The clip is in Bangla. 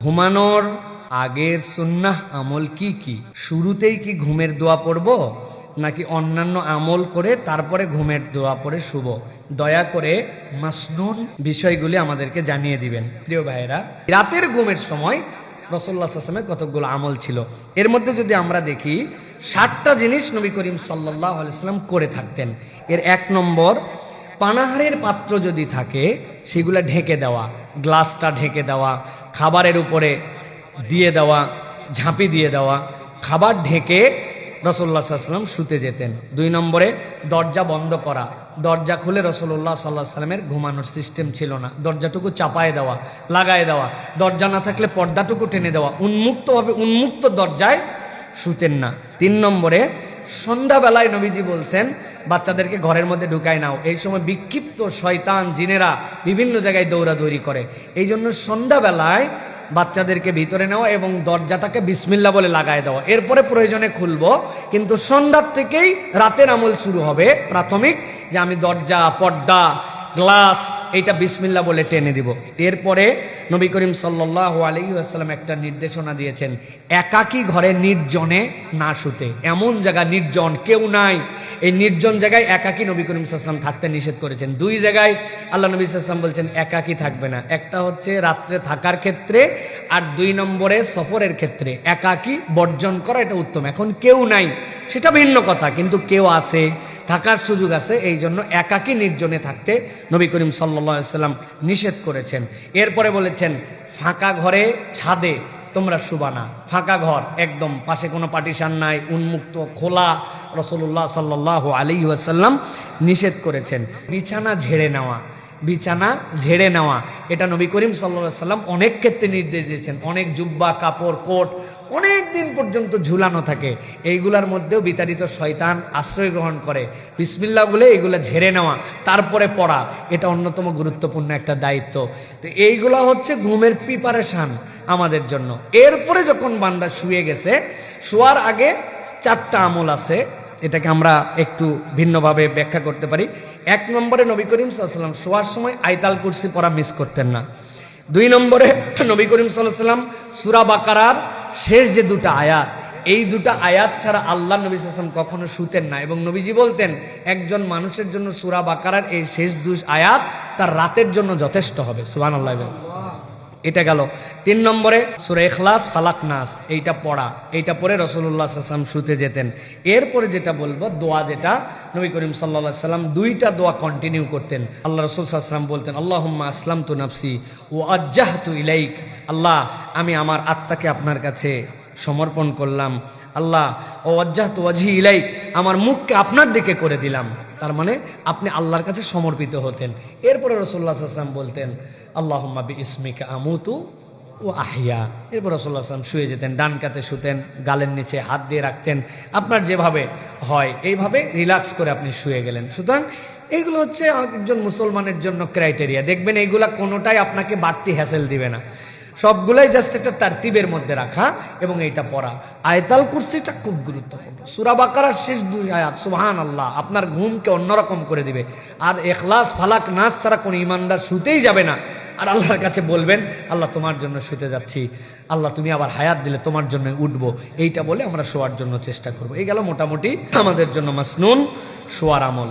ঘুমানোর আগের সুন্নাহ আমল কি কি? শুরুতেই কি ঘুমের দোয়া পড়ব নাকি অন্যান্য আমল করে তারপরে ঘুমের দোয়া পড়ে শুভ? দয়া করে মাসনুন বিষয়গুলি আমাদেরকে জানিয়ে দিবেন। প্রিয় ভাইয়েরা, রাতের ঘুমের সময় রাসূলুল্লাহ সাল্লাল্লাহু আলাইহি ওয়াসাল্লামের কতগুলো আমল ছিল। এর মধ্যে যদি আমরা দেখি 7টা জিনিস নবী করিম সাল্লাল্লাহু আলাইহি ওয়াসাল্লাম করে থাকতেন। এর 1 নম্বর, পানাহারের পাত্র যদি থাকে সেগুলা ঢেকে দেওয়া, গ্লাসটা ঢেকে দেওয়া, খাবারের উপরে দিয়ে দেওয়া, ঝাঁপি দিয়ে দেওয়া, খাবার ঢেকে রাসূলুল্লাহ সাল্লাল্লাহু আলাইহি ওয়াসাল্লাম শুতে যেতেন। 2 নম্বরে, দরজা বন্ধ করা, দরজা খুলে রাসূলুল্লাহ সাল্লাল্লাহু আলাইহি ওয়াসাল্লামের ঘুমানোর সিস্টেম ছিল না, দরজাটুকু চাপায় দেওয়া, লাগায় দেওয়া, দরজা না থাকলে পর্দাটুকু টেনে দেওয়া, উন্মুক্ত দরজায় শুতেন না। 3 নম্বরে, সন্ধ্যাবেলায় নবীজি বলছেন বাচ্চাদেরকে ঘরের মধ্যে ঢুকায় নাও, এই সময় বিক্ষিপ্ত শয়তান জিনেরা বিভিন্ন জায়গায় দৌড়াদৌড়ি করে, এই জন্য সন্ধ্যাবেলায় বাচ্চাদেরকে ভিতরে নেওয়া এবং দরজাটাকে বিসমিল্লাহ বলে লাগায় দেওয়া, এরপরে প্রয়োজনে খুলবো, কিন্তু সন্ধ্যার থেকেই রাতের আমল শুরু হবে। প্রাথমিক যে আমি দরজা, পর্দা, গ্লাস এইটা বিসমিল্লাহ বলে টেনে দিব। এরপরে নবী করিম সাল্লাল্লাহু আলাইহি ওয়াসাল্লাম একটা নির্দেশনা দিয়েছেন, একাকী ঘরে নির্জনে না শুতে। এমন জায়গা নির্জন, কেউ নাই, এই নির্জন জায়গায় একাকী নবী করিম সাল্লাল্লাহু আলাইহি ওয়াসাল্লাম থাকতে নিষেধ করেছেন। 2 জায়গায় আল্লাহ নবী সাল্লাল্লাহু আলাইহি ওয়াসাল্লাম বলছেন একাকী থাকবে না। একটা হচ্ছে রাত্রে থাকার ক্ষেত্রে, আর 2 নম্বরে সফরের ক্ষেত্রে একাকী বর্জন করা, এটা উত্তম। এখন কেউ নাই সেটা ভিন্ন কথা, কিন্তু কেউ আছে, থাকার সুযোগ আছে, এই জন্য একাকী নির্জনে থাকতে নবী করিম সাল্লাল্লাহু আলাইহি ওয়াসাল্লাম নিষেধ করেছেন। এরপরে বলেছেন ফাঁকা ঘরে, ছাদে তোমরা শুবা না। ফাঁকা ঘর একদম, পাশে কোনো পার্টিশন নাই, উন্মুক্ত খোলা, রাসূলুল্লাহ সাল্লাল্লাহু আলাইহি ওয়াসাল্লাম নিষেধ করেছেন। বিছানা ঝেড়ে নেওয়া, এটা নবী করিম সাল্লাল্লাহু আলাইহি ওয়াসাল্লাম অনেক ক্ষেত্রে নির্দেশ দিয়েছেন। অনেক জুব্বা, কাপড়, কোট অনেক দিন পর্যন্ত ঝুলানো থাকে, এইগুলার মধ্যেও বিতাড়িত শয়তান আশ্রয় গ্রহণ করে। বিসমিল্লাহ বলে এগুলা ঝেড়ে নেওয়া, তারপরে পড়া, এটা অন্যতম গুরুত্বপূর্ণ একটা দায়িত্ব। তো এইগুলা হচ্ছে ঘুমের প্রিপারেশন আমাদের জন্য। এরপরে যখন বান্দা শুয়ে গেছে, শোয়ার আগে 4টা আমল আছে, এটাকে আমরা একটু ভিন্নভাবে ব্যাখ্যা করতে পারি। 1 নম্বরে নবী করিম সাল্লাল্লাহু আলাইহি ওয়াসাল্লাম শোয়ার সময় আয়াতুল কুরসি পড়া মিস করতেন না। 2 নম্বরে নবী করিম সাল্লাল্লাহু আলাইহি ওয়াসাল্লাম সূরা বাকারার শেষ যে 2টা আয়াত, এই 2টা আয়াত ছাড়া আল্লাহ নবী সাল্লাল্লাহু আলাইহি ওয়াসাল্লাম কখনো শুতেন না। এবং নবীজি বলতেন একজন মানুষের জন্য সূরা বাকারার এই শেষ 2 আয়াত তার রাতের জন্য যথেষ্ট হবে। সুবহানাল্লাহ। এটা গেল। 3 নম্বরে সূরা ইখলাস, ফালাক, নাস এইটা পড়া, এইটা পড়ে রাসূলুল্লাহ সাল্লাল্লাহু আলাইহি ওয়াসাল্লাম শুতে যেতেন। এরপরে যেটা বলবো, দোয়া, যেটা নবী করিম সাল্লাল্লাহু আলাইহি ওয়াসাল্লাম 2টা দোয়া কন্টিনিউ করতেন। আল্লাহ রাসূল সাল্লাল্লাহু আলাইহি ওয়াসাল্লাম বলতেন, আল্লাহুম্মা আসলামতু নাফসি ওয়া আজ্জাহতু ইলাইক, আল্লাহ আমি আমার আত্মাকে আপনার কাছে সমর্পণ করলাম। আল্লাহ ও ওয়াজ্জাহতু ওয়াজহি ইলাইক, আমার মুখকে আপনার দিকে করে দিলাম। তার মানে আপনি আল্লাহর কাছে সমর্পিত হতেন। এরপরে রাসূলুল্লাহ সাল্লাল্লাহু আলাইহি ওয়াসাল্লাম বলতেন, আল্লাহুম্মা বিইসমিকা আমুতু ও আহিয়া। এরপর রাসূলুল্লাহ সাল্লাল্লাহু আলাইহি ওয়াসাল্লাম শুয়ে যেতেন, ডান কাতে শুতেন, গালের নিচে হাত দিয়ে রাখতেন, আপনার যেভাবে হয় এইভাবে রিল্যাক্স করে আপনি শুয়ে গেলেন। সুতরাং এইগুলো হচ্ছে একজন মুসলমানের জন্য ক্রাইটেরিয়া। দেখবেন এইগুলা কোনোটাই আপনাকে বাড়তি হ্যাসেল দিবে না, সবগুলাই জাস্ট একটা তারতিবের মধ্যে রাখা এবং এইটা পড়া। আয়াতুল কুরসিটা খুব গুরুত্বপূর্ণ। সূরা বাকারার শেষ 2 আয়াত সুবহানাল্লাহ আপনার ঘুমকে অন্যরকম করে দিবে। আর ইখলাস, ফালাক, নাস ছাড়া কোনো ইমানদার শুতেই যাবে না। আর আল্লাহর কাছে বলবেন, আল্লাহ তোমার জন্য শুতে যাচ্ছি, আল্লাহ তুমি আবার হায়াত দিলে তোমার জন্য উঠবো, এইটা বলে আমরা শোয়ার জন্য চেষ্টা করব। এই গেল মোটামুটি আমাদের জন্য মাসনুন শোয়ার আমল।